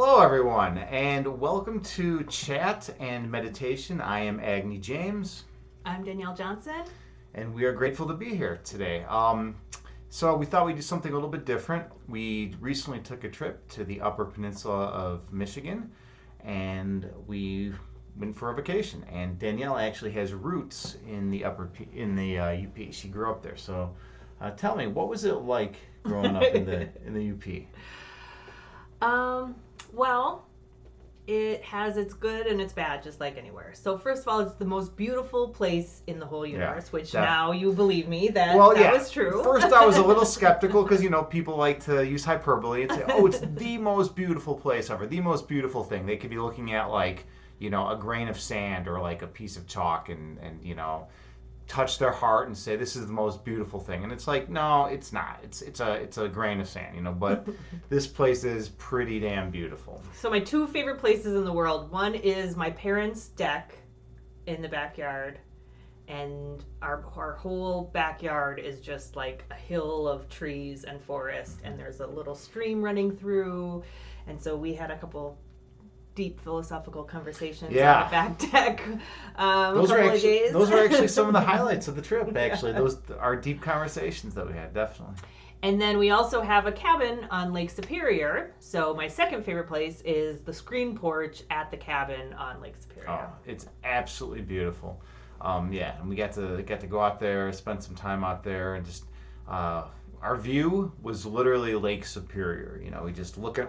Hello, everyone, and welcome to Chat and Meditation. I am Agni James, I'm Danielle Johnson. and we are grateful to be here today. So we thought we'd do something a little bit different. We recently took a trip to the Upper Peninsula of Michigan, and we went for a vacation. And Danielle actually has roots in the UP. She grew up there. So tell me, what was it like growing up in the UP? Well, it has its good and its bad, just like anywhere. So first of all, it's the most beautiful place in the whole universe, which now you believe me that was true. First, I was a little skeptical because, people like to use hyperbole and say, oh, it's the most beautiful place ever, the most beautiful thing. They could be looking at, a grain of sand or, a piece of chalk and touch their heart and say this is the most beautiful thing, and it's like, no, it's not. It's a grain of sand, but this place is pretty damn beautiful. So my two favorite places in the world, one is my parents' deck in the backyard, and our whole backyard is just like a hill of trees and forest, and there's a little stream running through, and so we had a couple deep philosophical conversations on the back deck. Those are actually some of the highlights of the trip. Actually, those are deep conversations that we had, definitely. And then we also have a cabin on Lake Superior. So my second favorite place is the screen porch at the cabin on Lake Superior. Oh, it's absolutely beautiful. And we got to go out there, spend some time out there, and just. Our view was literally Lake Superior.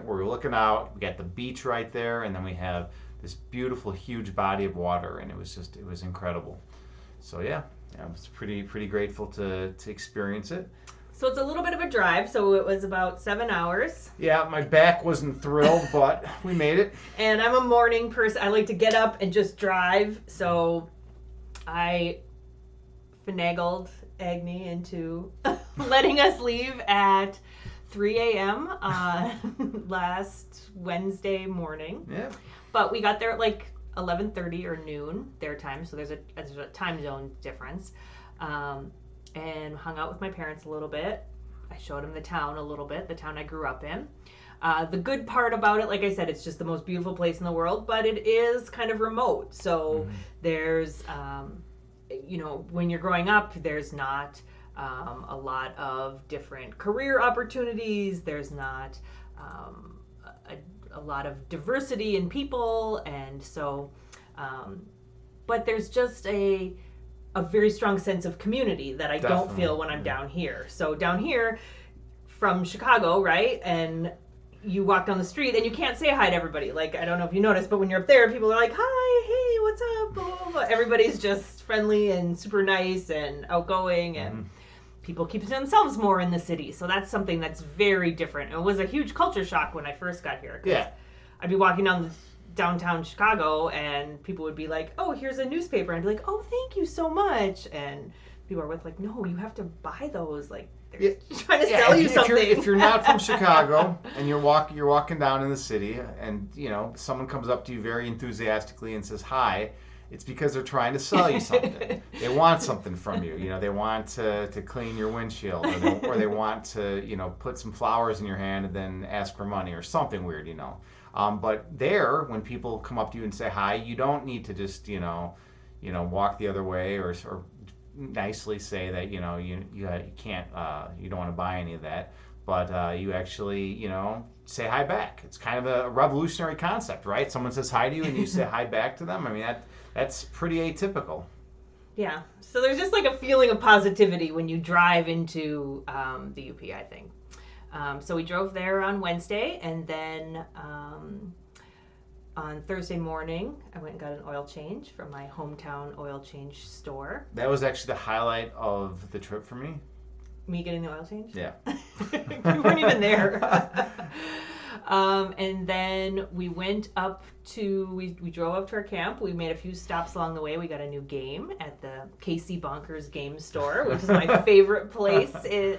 We're looking out. We got the beach right there, and then we have this beautiful, huge body of water, and it was incredible. So I was pretty grateful to experience it. So it's a little bit of a drive. So it was about 7 hours. Yeah, my back wasn't thrilled, but we made it. And I'm a morning person. I like to get up and just drive. So I finagled Agni into letting us leave at 3 a.m. Last Wednesday morning. Yeah. But we got there at 11:30 or noon their time, so there's a time zone difference. And hung out with my parents a little bit. I showed them the town a little bit, the town I grew up in. The good part about it, like I said, it's just the most beautiful place in the world, but it is kind of remote. So there's when you're growing up, there's not a lot of different career opportunities. There's not a lot of diversity in people. And so, but there's just a very strong sense of community that I don't feel when I'm down here. So down here from Chicago, right? And you walk down the street and you can't say hi to everybody. I don't know if you noticed, but when you're up there, people are like, hi, hey, what's up? Blah, blah, blah. Everybody's just friendly and super nice and outgoing, and people keep to themselves more in the city. So that's something that's very different. It was a huge culture shock when I first got here. Yeah. I'd be walking down downtown Chicago and people would be like, oh, here's a newspaper. And I'd be like, oh, thank you so much. And people are like, no, you have to buy those. They're trying to sell you something. If you're not from Chicago and you're walking down in the city and someone comes up to you very enthusiastically and says hi, it's because they're trying to sell you something. They want something from you. They want to clean your windshield, or they want to put some flowers in your hand and then ask for money or something weird. But there, when people come up to you and say hi, you don't need to just walk the other way or nicely say that you can't, you don't want to buy any of that, but you actually say hi back. It's kind of a revolutionary concept, right? Someone says hi to you and you say hi back to them. I mean, that's pretty atypical. Yeah, so there's just a feeling of positivity when you drive into the UP, I think. So we drove there on Wednesday, and then on Thursday morning, I went and got an oil change from my hometown oil change store. That was actually the highlight of the trip for me. Me getting the oil change? Yeah. You weren't even there. And then we went up we drove up to our camp. We made a few stops along the way. We got a new game at the KC Bonkers game store, which is my favorite place,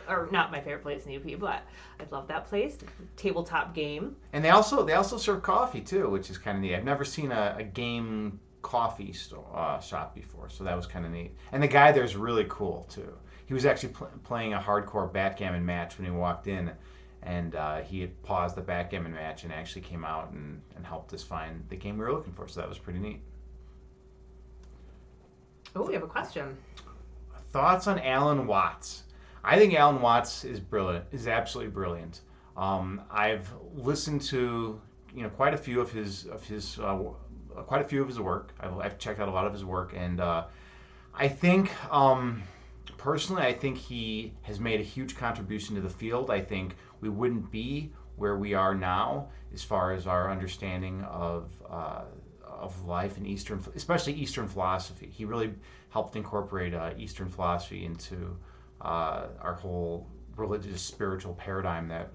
or not my favorite place in the UP, but I love that place. Tabletop game. And they also serve coffee too, which is kind of neat. I've never seen a game coffee shop before, so that was kind of neat. And the guy there's really cool too. He was actually playing a hardcore backgammon match when he walked in, And he had paused the backgammon match and actually came out and helped us find the game we were looking for. So that was pretty neat. Oh, we have a question. Thoughts on Alan Watts? I think Alan Watts is brilliant. Is absolutely brilliant. I've listened to quite a few of his work. I've checked out a lot of his work, and I think personally, I think he has made a huge contribution to the field. I think we wouldn't be where we are now as far as our understanding of life in especially Eastern philosophy. He really helped incorporate Eastern philosophy into our whole religious spiritual paradigm that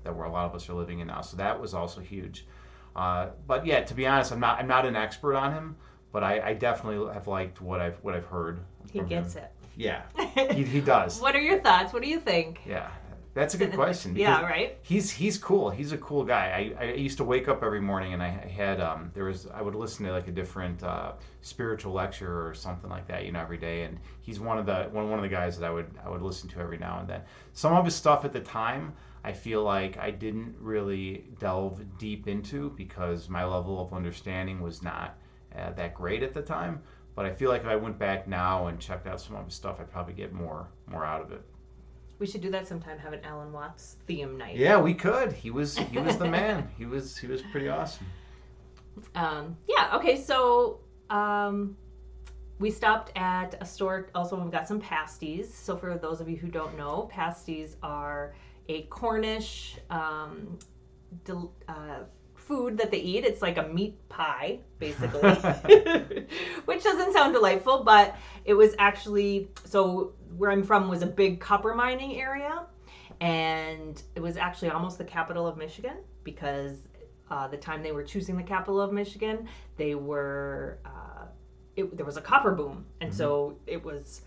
where a lot of us are living in now. So that was also huge. But yeah, to be honest, I'm not an expert on him, but I definitely have liked what I've heard. He gets him. it. Yeah, he does. What are your thoughts? What do you think? Yeah, that's a good question. Yeah, right. He's cool. He's a cool guy. I used to wake up every morning and I had I would listen to like a different spiritual lecture or something like that, every day. And he's one of the guys that I would listen to every now and then. Some of his stuff at the time, I feel like I didn't really delve deep into because my level of understanding was not that great at the time. But I feel like if I went back now and checked out some of his stuff, I'd probably get more out of it. We should do that sometime. Have an Alan Watts theme night. Yeah, we could. He was the man. He was pretty awesome. Yeah. Okay. So we stopped at a store. Also, we got some pasties. So for those of you who don't know, pasties are a Cornish food that they eat. It's like a meat pie, basically, which doesn't sound delightful, but it was actually, so where I'm from was a big copper mining area, and it was actually almost the capital of Michigan, because the time they were choosing the capital of Michigan, there was a copper boom, and so it was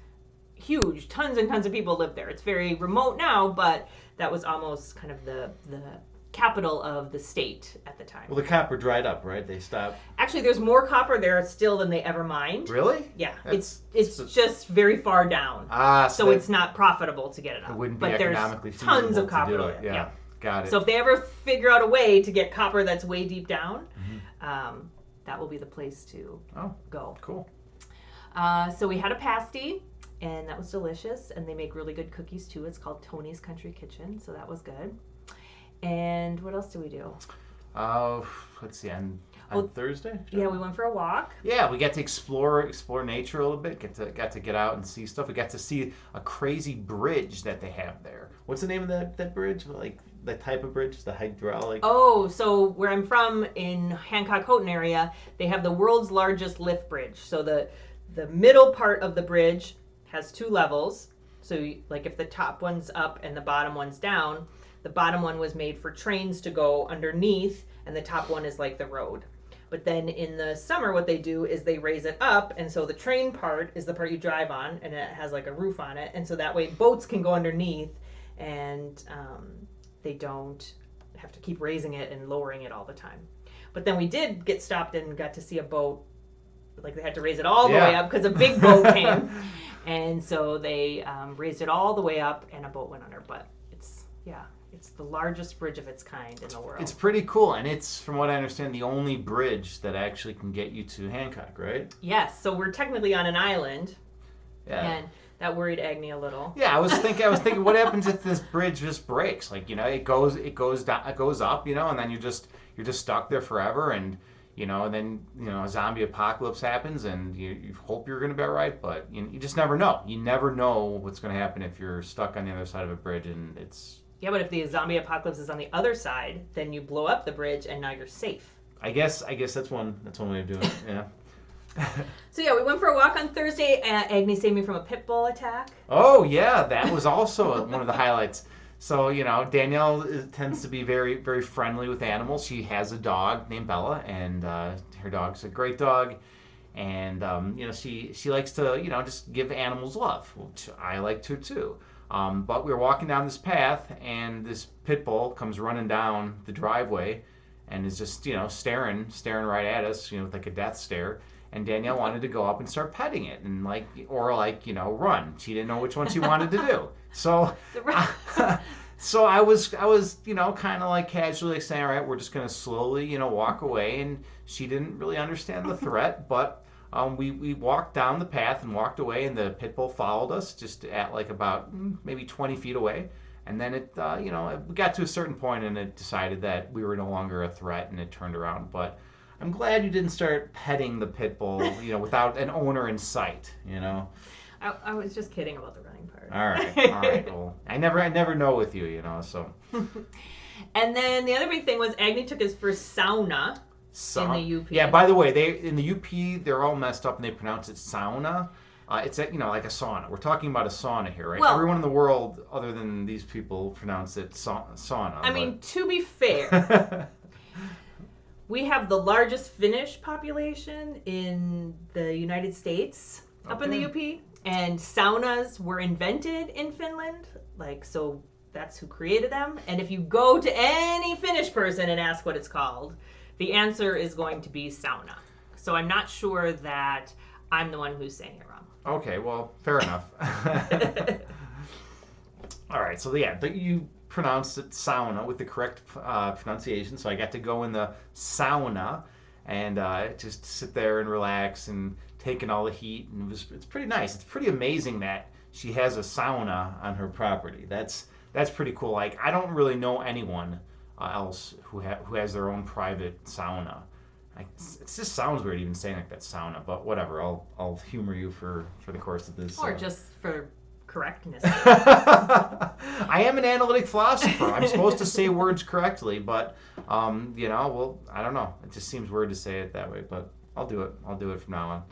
huge. Tons and tons of people lived there. It's very remote now, but that was almost kind of the capital of the state at the time. Well, the copper dried up, right? They stopped. Actually, there's more copper there still than they ever mined. Really? Yeah, it's just very far down. So it's not profitable to get it up. It wouldn't be economically feasible tons of copper to do it. Yeah. Got it. So if they ever figure out a way to get copper that's way deep down, that will be the place to go. Cool. So we had a pasty, and that was delicious. And they make really good cookies too. It's called Tony's Country Kitchen, so that was good. And what else do we do? Let's see. On Thursday? Yeah, we went for a walk. Yeah, we got to explore nature a little bit. Got to get out and see stuff. We got to see a crazy bridge that they have there. What's the name of that bridge? Like the type of bridge, the hydraulic. Oh, so where I'm from in Hancock-Houghton area, they have the world's largest lift bridge. So the middle part of the bridge has 2 levels. So like if the top one's up and the bottom one's down, the bottom one was made for trains to go underneath, and the top one is like the road. But then in the summer, what they do is they raise it up, and so the train part is the part you drive on, and it has like a roof on it, and so that way boats can go underneath, and they don't have to keep raising it and lowering it all the time. But then we did get stopped and got to see a boat, like they had to raise it all the way up because a big boat came, and so they raised it all the way up, and a boat went under. But it's the largest bridge of its kind in the world. It's pretty cool, and it's, from what I understand, the only bridge that actually can get you to Hancock, right? Yes, so we're technically on an island, and that worried Agni a little. Yeah, I was thinking, what happens if this bridge just breaks? Like, it goes down, it goes up, and then you're just stuck there forever, and then a zombie apocalypse happens, and you hope you're going to be all right, but you just never know. You never know what's going to happen if you're stuck on the other side of a bridge, and it's. Yeah, but if the zombie apocalypse is on the other side, then you blow up the bridge and now you're safe. I guess that's one way of doing it. Yeah. So yeah, we went for a walk on Thursday. Agni saved me from a pit bull attack. Oh yeah, that was also one of the highlights. So Danielle tends to be very, very friendly with animals. She has a dog named Bella, and her dog's a great dog. And she likes to just give animals love, which I like to too. But we were walking down this path, and this pit bull comes running down the driveway, and is just staring right at us, with like a death stare. And Danielle wanted to go up and start petting it, and run. She didn't know which one she wanted to do. So So I was, kind of like casually saying, all right, we're just gonna slowly, walk away. And she didn't really understand the threat, but we walked down the path and walked away, and the pit bull followed us just at like about maybe 20 feet away. And then we got to a certain point, and it decided that we were no longer a threat, and it turned around. But I'm glad you didn't start petting the pit bull, without an owner in sight. I was just kidding about the running part. All right. Well, I never know with you, so. And then the other big thing was Agni took his first sauna in the UP. Yeah, by the way, in the UP, they're all messed up and they pronounce it sauna. It's like a sauna. We're talking about a sauna here, right? Well, everyone in the world, other than these people, pronounce it sauna. I mean, to be fair, we have the largest Finnish population in the United States, up in the UP. And saunas were invented in Finland, so that's who created them. And if you go to any Finnish person and ask what it's called, the answer is going to be sauna. So I'm not sure that I'm the one who's saying it wrong. Okay, well, fair enough. All right, so you pronounced it sauna with the correct pronunciation. So I got to go in the sauna and just sit there and relax and taking all the heat, and it's pretty nice. It's pretty amazing that she has a sauna on her property. That's pretty cool. Like, I don't really know anyone else who has their own private sauna. It just sounds weird even saying like that, sauna, but whatever. I'll humor you for the course of this. Or just for correctness. I am an analytic philosopher. I'm supposed to say words correctly, but well, I don't know. It just seems weird to say it that way, but I'll do it. I'll do it from now on.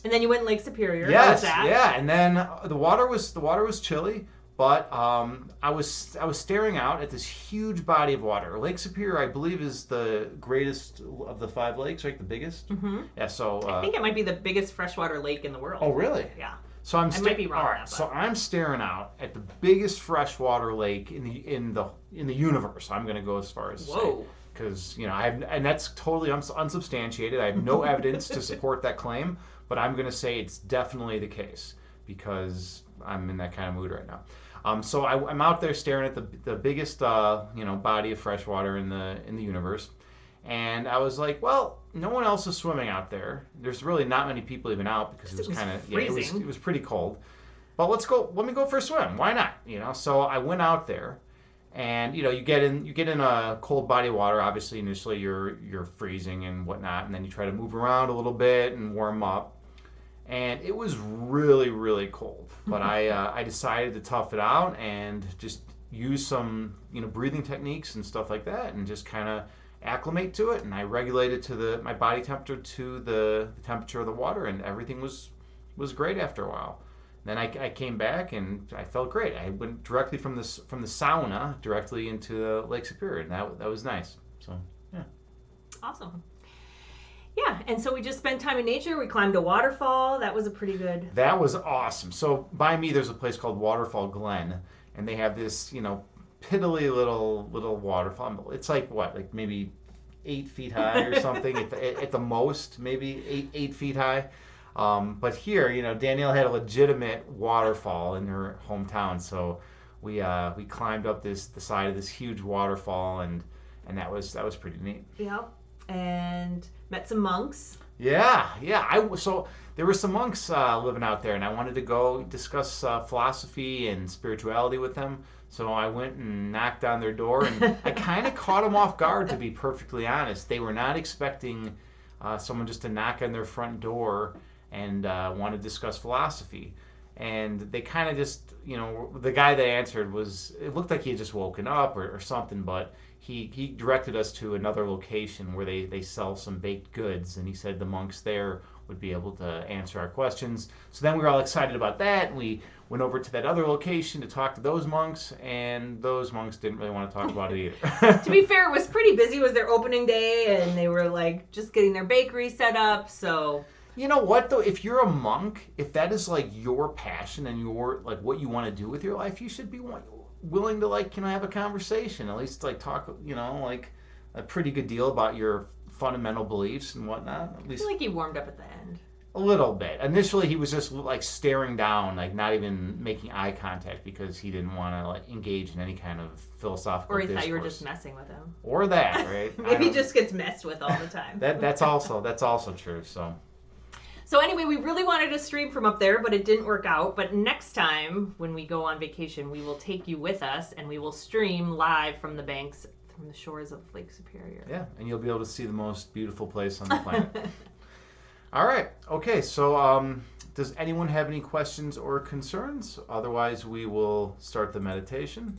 And then you went in Lake Superior. Yes, yeah. And then the water was chilly, but I was staring out at this huge body of water. Lake Superior, I believe, is the greatest of the 5 lakes, right? The biggest. Mm-hmm. Yeah. So I think it might be the biggest freshwater lake in the world. Oh, really? Yeah. So I might be wrong. All right. So I'm staring out at the biggest freshwater lake in the universe. I'm going to go as far as whoa. say. Because and that's totally unsubstantiated. I have no evidence to support that claim, but I'm going to say it's definitely the case because I'm in that kind of mood right now. So I'm out there staring at the biggest body of fresh water in the universe, and I was like, well, no one else is swimming out there. There's really not many people even out because it was kind of it was pretty cold. But let me go for a swim. Why not? So I went out there. And you get in a cold body of water. Obviously, initially you're freezing and whatnot, and then you try to move around a little bit and warm up. And it was really, really cold. But I decided to tough it out and just use some breathing techniques and stuff like that, and just kind of acclimate to it. And I regulated to my body temperature to the temperature of the water, and everything was great after a while. Then I came back and I felt great. I went directly from the sauna directly into Lake Superior, and that was nice. So yeah, awesome. Yeah, and so we just spent time in nature. We climbed a waterfall. That was a pretty good. That was awesome. So by me, there's a place called Waterfall Glen, and they have this piddly little waterfall. It's like like maybe 8 feet high or something at the most, maybe 8 feet high. But here, Danielle had a legitimate waterfall in her hometown, so we climbed up the side of this huge waterfall, and that was pretty neat. Yep, and met some monks. Yeah. So there were some monks living out there, and I wanted to go discuss philosophy and spirituality with them. So I went and knocked on their door, and I kind of caught them off guard, to be perfectly honest. They were not expecting someone just to knock on their front door and want to discuss philosophy. And they kind of just, the guy that answered it looked like he had just woken up or something, but he directed us to another location where they sell some baked goods, and he said the monks there would be able to answer our questions. So then we were all excited about that, and we went over to that other location to talk to those monks, and those monks didn't really want to talk about it either. To be fair, it was pretty busy. It was their opening day, and they were just getting their bakery set up, so... You know what, though? If you're a monk, if that is your passion and your what you want to do with your life, you should be willing to have a conversation, at least talk a pretty good deal about your fundamental beliefs and whatnot. At least I feel like he warmed up at the end. A little bit. Initially, he was just like staring down, like not even making eye contact because he didn't want to like engage in any kind of philosophical Or he discourse. thought you were just messing with him. Or that, right? Maybe he just gets messed with all the time. That's also true. So anyway, we really wanted to stream from up there, but it didn't work out. But next time when we go on vacation, we will take you with us, and we will stream live from the shores of Lake Superior. Yeah, and you'll be able to see the most beautiful place on the planet. All right. Okay. So, does anyone have any questions or concerns? Otherwise, we will start the meditation.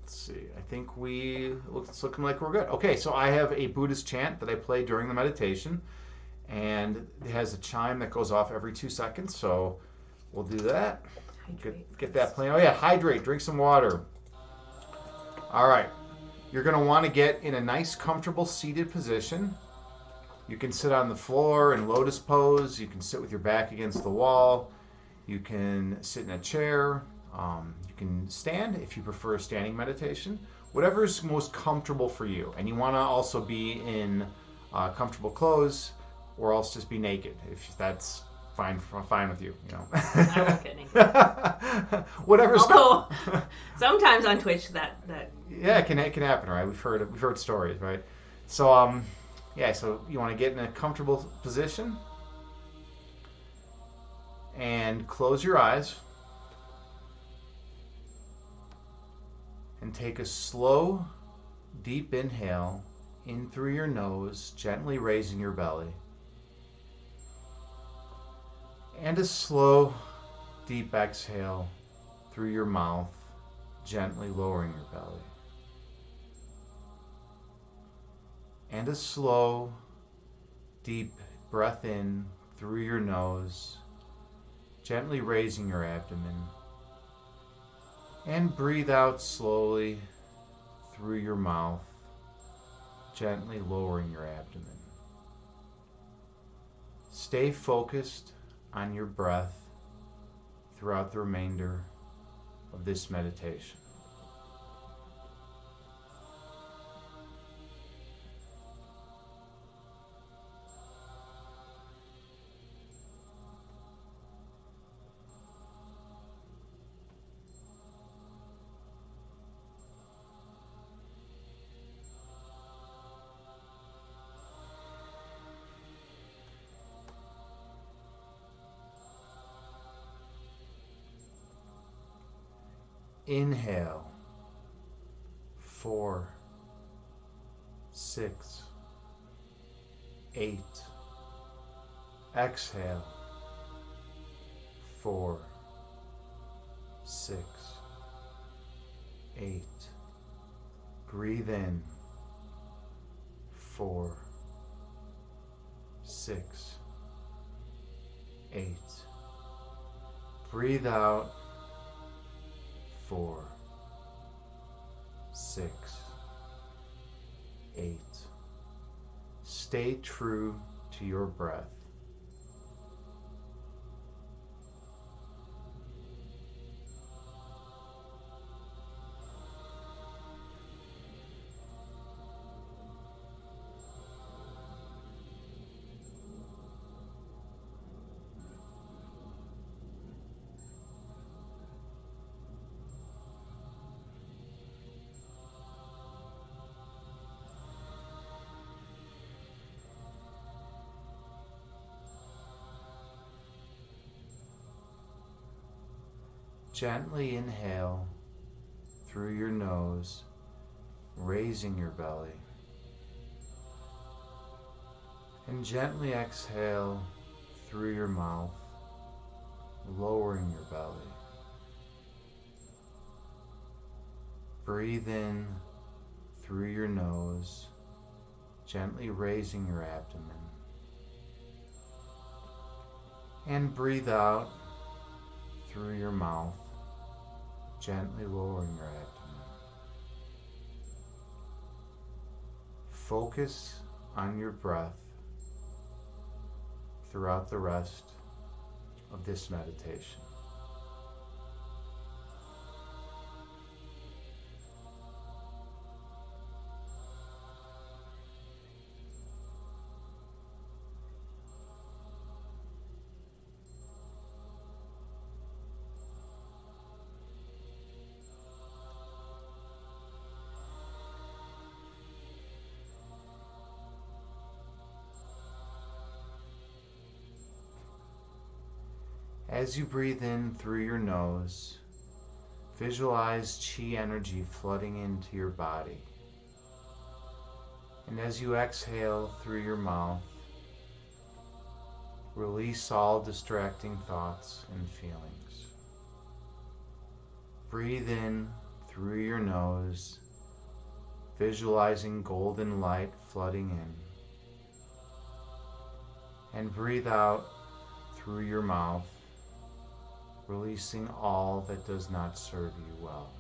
Let's see. I think it's looking like we're good. Okay. So I have a Buddhist chant that I play during the meditation, and it has a chime that goes off every 2 seconds. So we'll do that. Get that playing. Oh yeah, hydrate. Drink some water. All right. You're going to want to get in a nice, comfortable seated position. You can sit on the floor in lotus pose. You can sit with your back against the wall. You can sit in a chair. You can stand if you prefer a standing meditation. Whatever is most comfortable for you. And you want to also be in comfortable clothes, or else just be naked if that's fine with you. You know. I won't get naked. Whatever's. Although sometimes on Twitch that. Yeah, it can happen, right? We've heard stories, right? So yeah, so you want to get in a comfortable position and close your eyes and take a slow, deep inhale in through your nose, gently raising your belly, and a slow, deep exhale through your mouth, gently lowering your belly. And a slow, deep breath in through your nose, gently raising your abdomen. And breathe out slowly through your mouth, gently lowering your abdomen. Stay focused on your breath throughout the remainder of this meditation. Inhale, 4, 6, 8. Exhale, 4, 6, 8. Breathe in, 4, 6, 8. Breathe out, 4, 6, 8. Stay true to your breath. Gently inhale through your nose, raising your belly. And gently exhale through your mouth, lowering your belly. Breathe in through your nose, gently raising your abdomen. And breathe out through your mouth, gently lowering your abdomen. Focus on your breath throughout the rest of this meditation. As you breathe in through your nose, visualize chi energy flooding into your body. And as you exhale through your mouth, release all distracting thoughts and feelings. Breathe in through your nose, visualizing golden light flooding in. And breathe out through your mouth, releasing all that does not serve you well.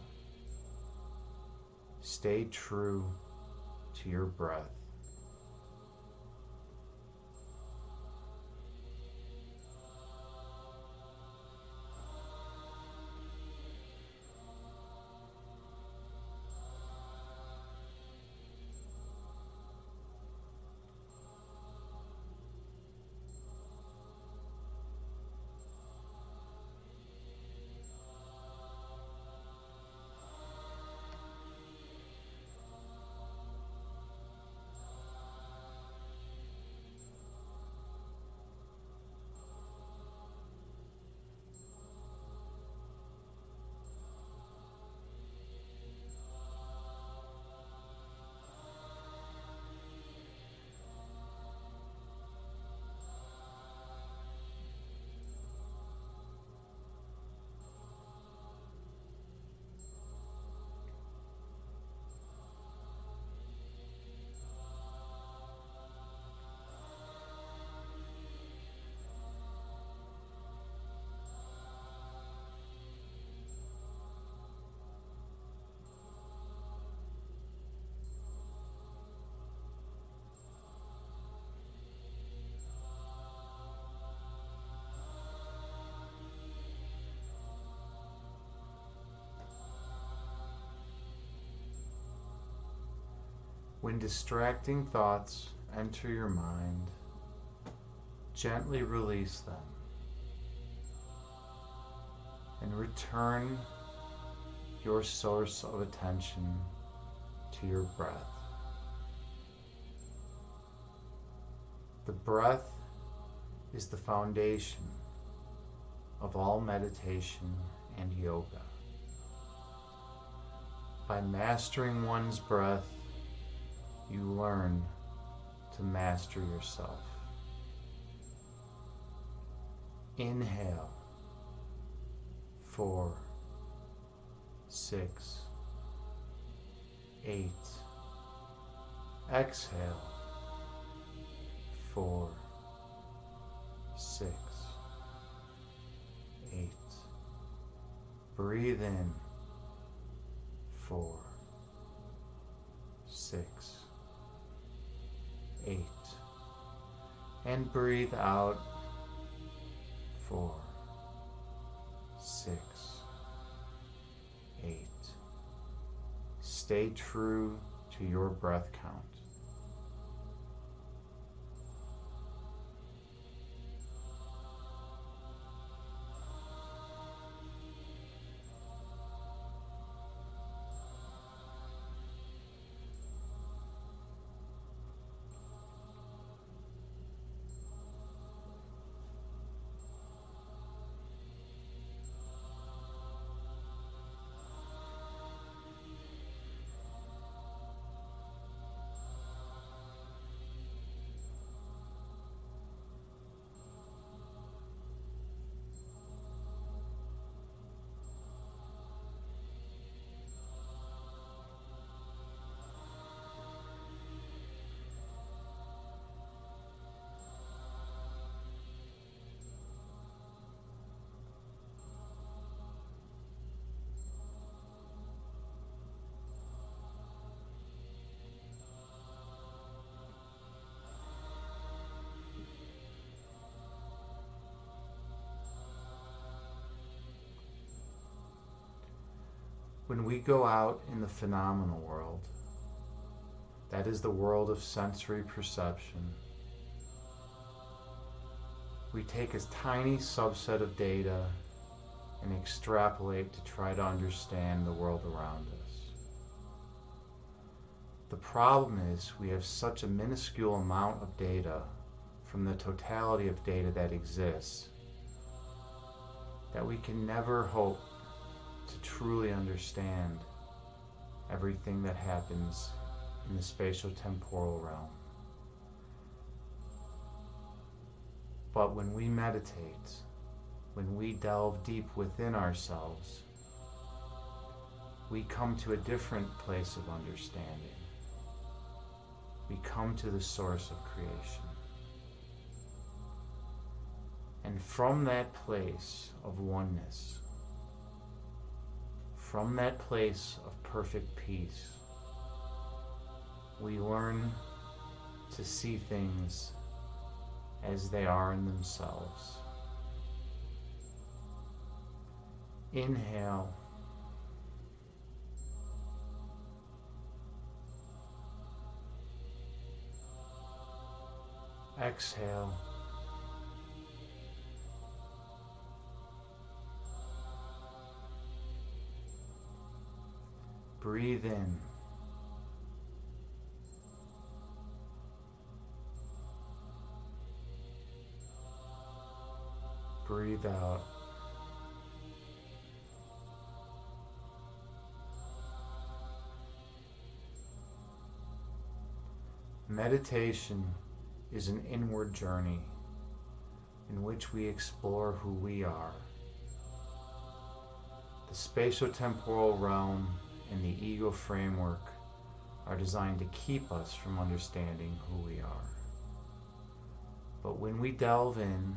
Stay true to your breath. When distracting thoughts enter your mind, gently release them and return your source of attention to your breath. The breath is the foundation of all meditation and yoga. By mastering one's breath, you learn to master yourself. Inhale, 4, 6, 8. Exhale, 4, 6, 8. Breathe in, 4, 6, 8. And breathe out, 4, 6, 8. Stay true to your breath count. When we go out in the phenomenal world, that is the world of sensory perception, we take a tiny subset of data and extrapolate to try to understand the world around us. The problem is we have such a minuscule amount of data from the totality of data that exists that we can never hope to truly understand everything that happens in the spatio-temporal realm. But when we meditate, when we delve deep within ourselves, we come to a different place of understanding. We come to the source of creation. And from that place of oneness, from that place of perfect peace, we learn to see things as they are in themselves. Inhale. Exhale. Breathe in. Breathe out. Meditation is an inward journey in which we explore who we are. The spatio-temporal realm and the ego framework are designed to keep us from understanding who we are. But when we delve in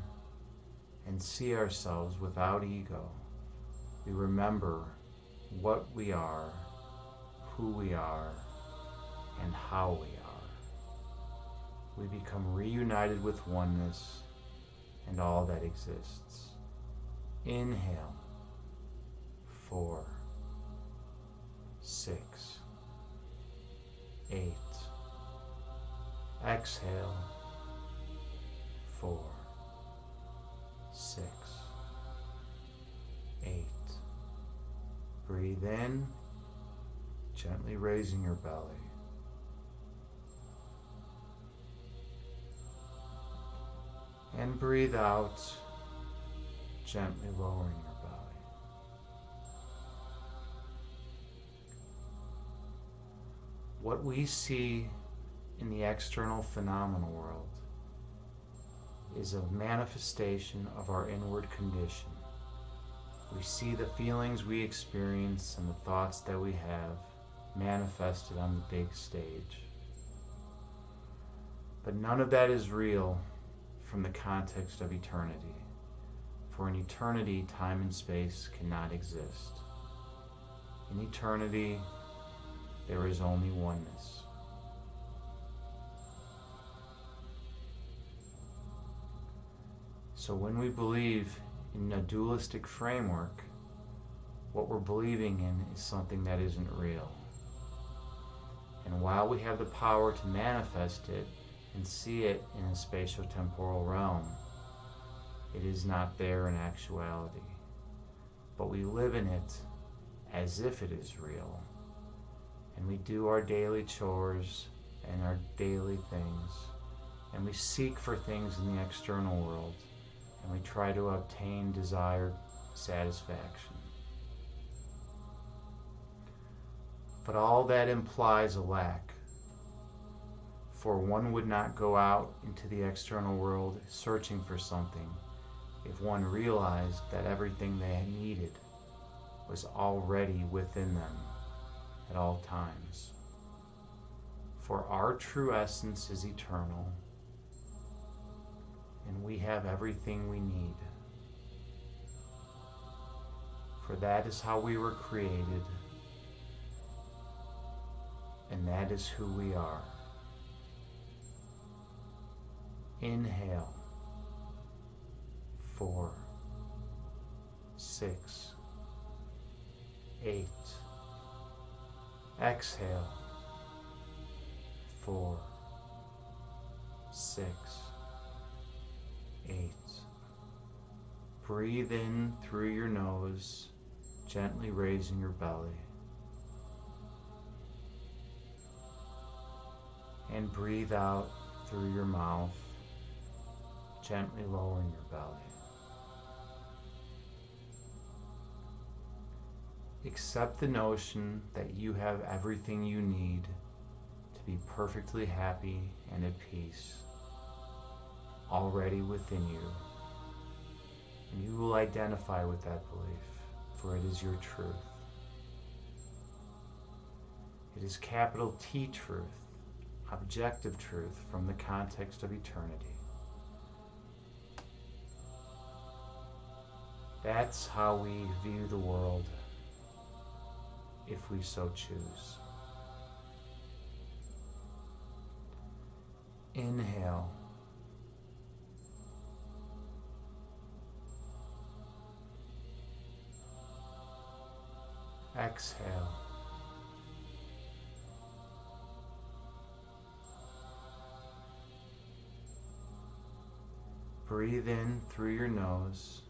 and see ourselves without ego, we remember what we are, who we are, and how we are. We become reunited with oneness and all that exists. Inhale. 4, 6, 8. Exhale. 4, 6, 8. Breathe in, gently raising your belly. And breathe out, gently lowering your belly. What we see in the external phenomenal world is a manifestation of our inward condition. We see the feelings we experience and the thoughts that we have manifested on the big stage. But none of that is real from the context of eternity. For in eternity, time and space cannot exist. In eternity, there is only oneness. So when we believe in a dualistic framework, what we're believing in is something that isn't real. And while we have the power to manifest it and see it in a spatio-temporal realm, it is not there in actuality. But we live in it as if it is real. And we do our daily chores and our daily things. And we seek for things in the external world. And we try to obtain desired satisfaction. But all that implies a lack. For one would not go out into the external world searching for something if one realized that everything they needed was already within them at all times. For our true essence is eternal, and we have everything we need. For that is how we were created, and that is who we are. Inhale. 4, 6, 8. Exhale. 4, 6, 8. Breathe in through your nose, gently raising your belly. And breathe out through your mouth, gently lowering your belly. Accept the notion that you have everything you need to be perfectly happy and at peace already within you. And you will identify with that belief, for it is your truth. It is capital T truth, objective truth from the context of eternity. That's how we view the world, if we so choose. Inhale. Exhale. Breathe in through your nose.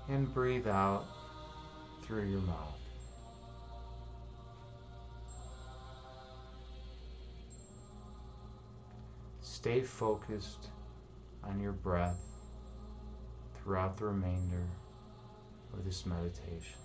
And breathe out through your mouth. Stay focused on your breath throughout the remainder of this meditation.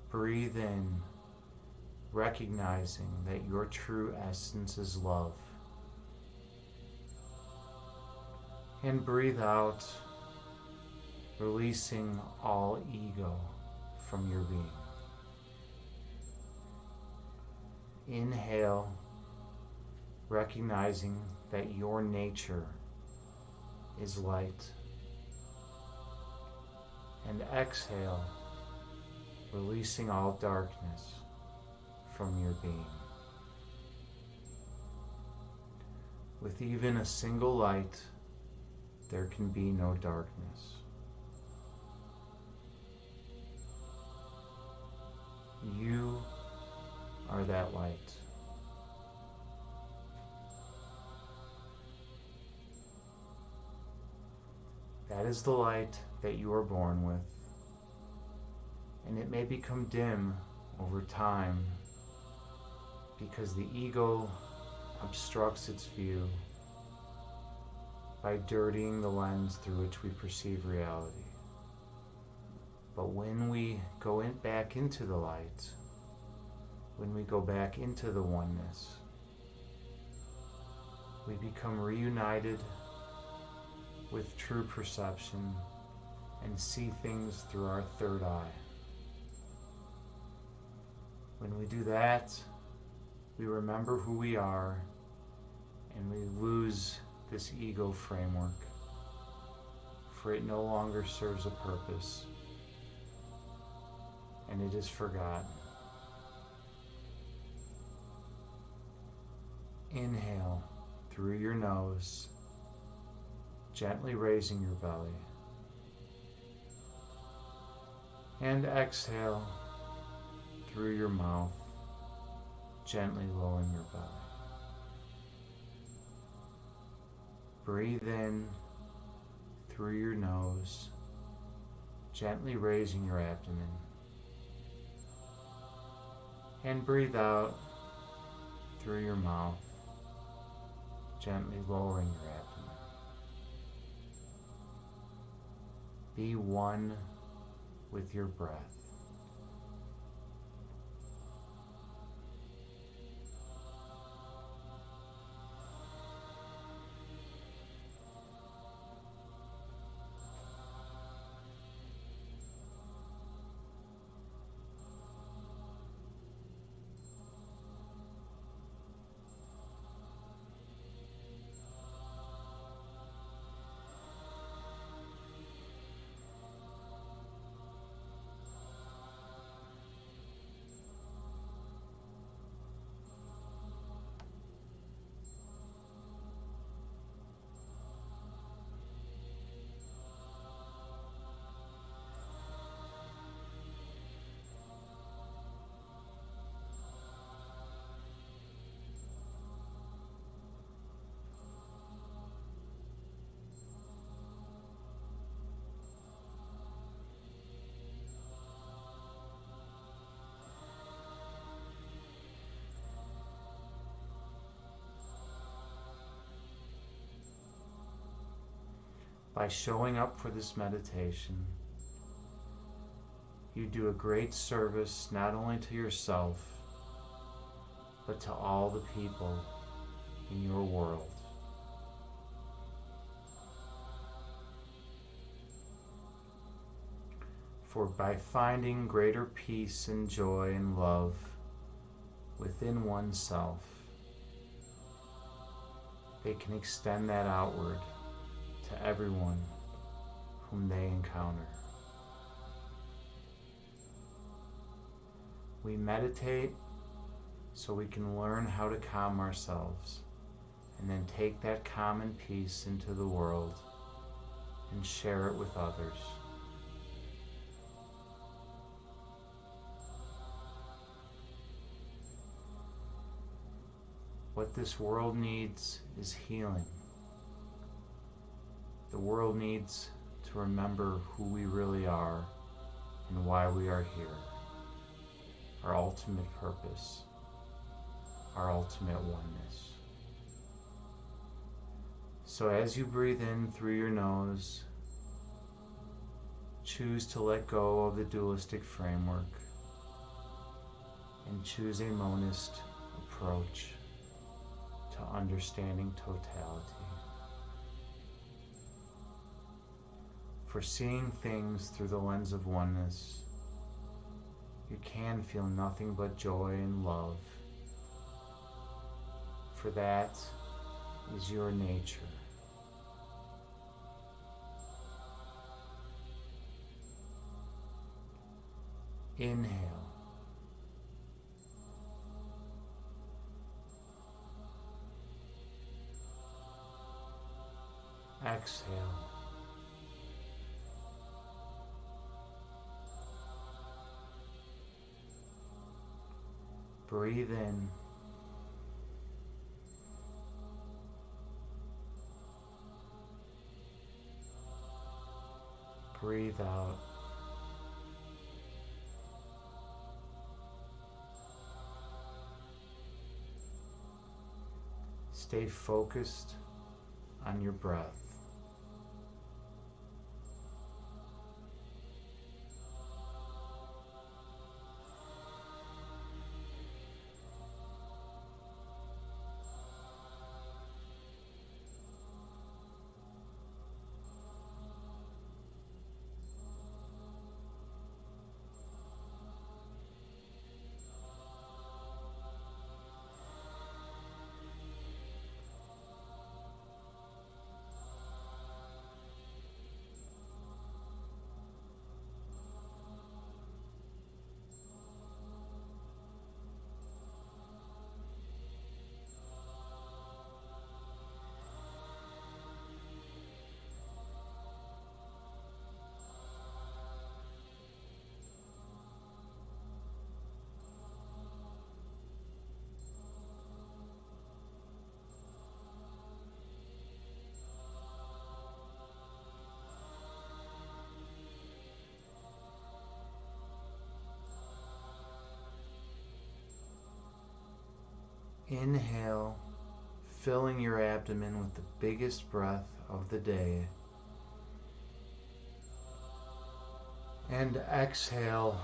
Breathe in, recognizing that your true essence is love. And breathe out, releasing all ego from your being. Inhale, recognizing that your nature is light. And exhale, releasing all darkness from your being. With even a single light, there can be no darkness. You are that light. That is the light that you are born with. And it may become dim over time because the ego obstructs its view by dirtying the lens through which we perceive reality. But when we go back into the light, when we go back into the oneness, we become reunited with true perception and see things through our third eye. When we do that, we remember who we are and we lose this ego framework, for it no longer serves a purpose and it is forgotten. Inhale through your nose, gently raising your belly, and exhale through your mouth, gently lowering your belly. Breathe in through your nose, gently raising your abdomen. And breathe out through your mouth, gently lowering your abdomen. Be one with your breath. By showing up for this meditation, you do a great service not only to yourself, but to all the people in your world. For by finding greater peace and joy and love within oneself, they can extend that outward to everyone whom they encounter. We meditate so we can learn how to calm ourselves and then take that calm and peace into the world and share it with others. What this world needs is healing. The world needs to remember who we really are and why we are here. Our ultimate purpose, our ultimate oneness. So as you breathe in through your nose, choose to let go of the dualistic framework and choose a monist approach to understanding totality. For seeing things through the lens of oneness, you can feel nothing but joy and love, for that is your nature. Inhale. Exhale. Breathe in. Breathe out. Stay focused on your breath. Inhale, filling your abdomen with the biggest breath of the day. And exhale,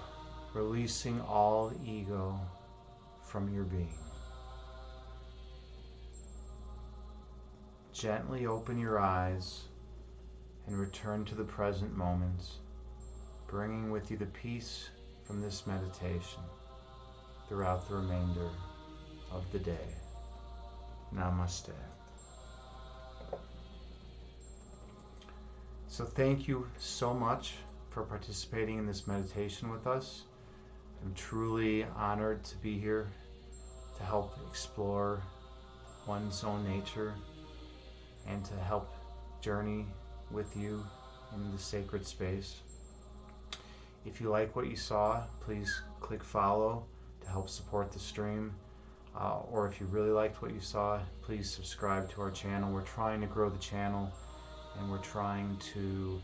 releasing all ego from your being. Gently open your eyes and return to the present moment, bringing with you the peace from this meditation throughout the remainder of the day. Namaste. So thank you so much for participating in this meditation with us. I'm truly honored to be here to help explore one's own nature and to help journey with you in the sacred space. If you like what you saw, please click follow to help support the stream. Or if you really liked what you saw, please subscribe to our channel. We're trying to grow the channel and we're trying to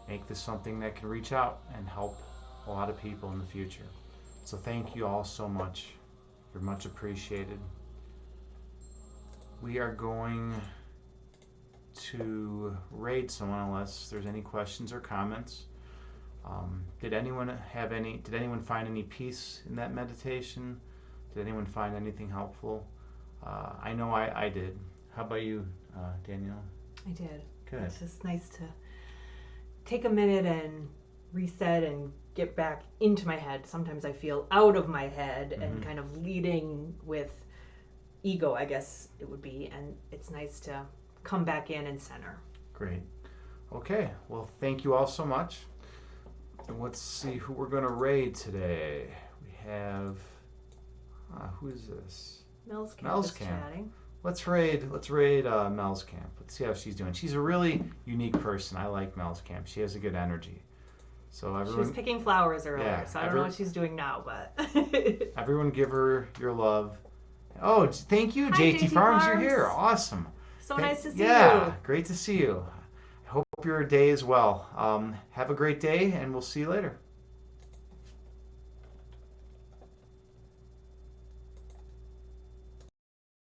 make this something that can reach out and help a lot of people in the future. So thank you all so much. You're much appreciated. We are going to raid someone unless there's any questions or comments. Did anyone find any peace in that meditation? Did anyone find anything helpful? I know I did. How about you, Danielle? I did. Good. It's just nice to take a minute and reset and get back into my head. Sometimes I feel out of my head and kind of leading with ego, I guess it would be, and it's nice to come back in and center. Great. Okay, well, thank you all so much. And let's see who we're going to raid today. We have, who is this? Mel's Camp is chatting. Let's raid Mel's Camp. Let's see how she's doing. She's a really unique person. I like Mel's Camp. She has a good energy. So everyone, she was picking flowers earlier, yeah, so I don't know what she's doing now, but everyone give her your love. Oh, thank you, Hi, JT Farms. You're here. Awesome. So nice to see you. Yeah, great to see you. I hope your day is well. Have a great day, and we'll see you later.